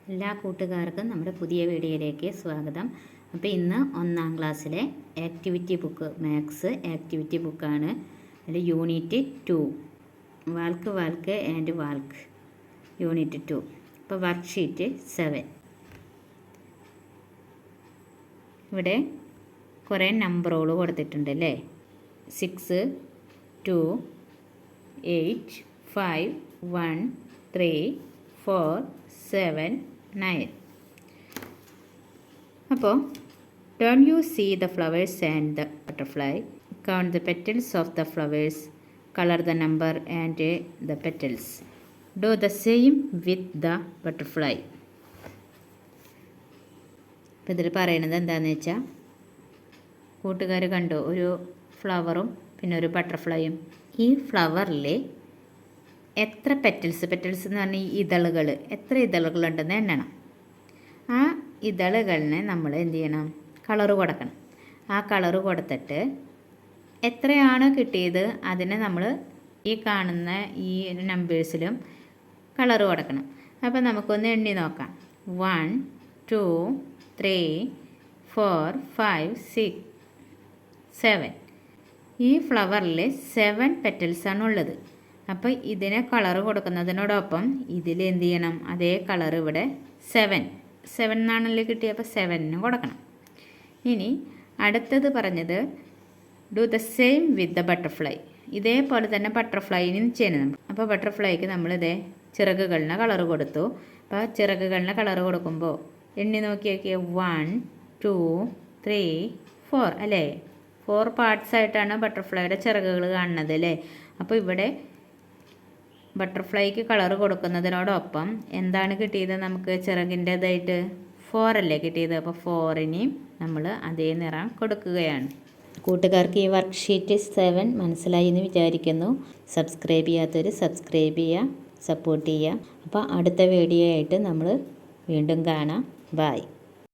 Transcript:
എല്ലാ കൂട്ടുകാർക്കും നമ്മുടെ പുതിയ വീഡിയോയിലേക്ക് സ്വാഗതം. അപ്പോൾ ഇന്ന് 1ാം ക്ലാസ്സിലെ ആക്ടിവിറ്റി ബുക്ക് മാത്സ് ആക്ടിവിറ്റി ബുക്കാണ്. അതിൽ യൂണിറ്റ് 2 വാൾക്ക് വാൾക്ക് ആൻഡ് വാൾക്ക് യൂണിറ്റ് 2. അപ്പോൾ വർക്ക്ഷീറ്റ് 7. ഇവിടെ കുറേ നമ്പറുകൾ കൊടുത്തിട്ടുണ്ട് അല്ലേ. 6, 2, 8, 5, 1, 3, 4, 7, 9. അപ്പോൾ don't you see the flowers and the butterfly? Count the petals of the flowers, color the number and the petals. Do the same with the butterfly. അപ്പോൾ ഇതിൽ പറയുന്നത് എന്താണെന്ന് വെച്ചാൽ, കൂട്ടുകാർ കണ്ടു ഒരു ഫ്ലവറും പിന്നെ ഒരു ബട്ടർഫ്ലൈയും. ഈ ഫ്ലവറിൽ എത്ര പെറ്റൽസ് എന്ന് പറഞ്ഞാൽ ഇതളുകൾ, എത്ര ഇതളുകളുണ്ടെന്ന് എണ്ണണം. ആ ഇതളുകളിനെ നമ്മൾ എന്ത് ചെയ്യണം, കളറ് കൊടുക്കണം. ആ കളറ് കൊടുത്തിട്ട് എത്രയാണോ കിട്ടിയത് അതിനെ നമ്മൾ ഈ കാണുന്ന ഈ നമ്പേഴ്സിലും കളറ് കൊടുക്കണം. അപ്പോൾ നമുക്കൊന്ന് എണ്ണി നോക്കാം. 1, 2, 3, 4, 5, 6, 7. ഈ ഫ്ലവറിൽ 7 പെറ്റൽസാണുള്ളത്. അപ്പോൾ ഇതിനെ കളറ് കൊടുക്കുന്നതിനോടൊപ്പം ഇതിൽ എന്ത് ചെയ്യണം, അതേ കളർ ഇവിടെ 7 എന്നാണല്ലോ കിട്ടിയത്. അപ്പോൾ 7 കൊടുക്കണം. ഇനി അടുത്തത് പറഞ്ഞത് do the same with the butterfly. ഇതേപോലെ തന്നെ ബട്ടർഫ്ലൈനും ചെയ്യണം. അപ്പോൾ ബട്ടർഫ്ലൈക്ക് നമ്മളിതേ ചിറകുകളിന് കളറ് കൊടുത്തു. അപ്പോൾ ചിറകുകളിന് കളറ് കൊടുക്കുമ്പോൾ എണ്ണി നോക്കിയൊക്കെ 1, 2, 3, 4 അല്ലേ. 4 പാർട്സ് ആയിട്ടാണ് ബട്ടർഫ്ലൈയുടെ ചിറകുകൾ കാണുന്നത് അല്ലേ. അപ്പോൾ ഇവിടെ ബട്ടർഫ്ലൈക്ക് കളർ കൊടുക്കുന്നതിനോടൊപ്പം എന്താണ് കിട്ടിയത്, നമുക്ക് ചിറകിൻ്റേതായിട്ട് 4 അല്ലേ കിട്ടിയത്. അപ്പോൾ 4നെയും നമ്മൾ അതേ നിറം കൊടുക്കുകയാണ്. കൂട്ടുകാർക്ക് ഈ വർക്ക്ഷീറ്റ് 7 മനസ്സിലായി എന്ന് വിചാരിക്കുന്നു. സബ്സ്ക്രൈബ് ചെയ്യാത്തവർ സബ്സ്ക്രൈബ് ചെയ്യുക, സപ്പോർട്ട് ചെയ്യുക. അപ്പോൾ അടുത്ത വീഡിയോ ആയിട്ട് നമ്മൾ വീണ്ടും കാണാം. ബൈ.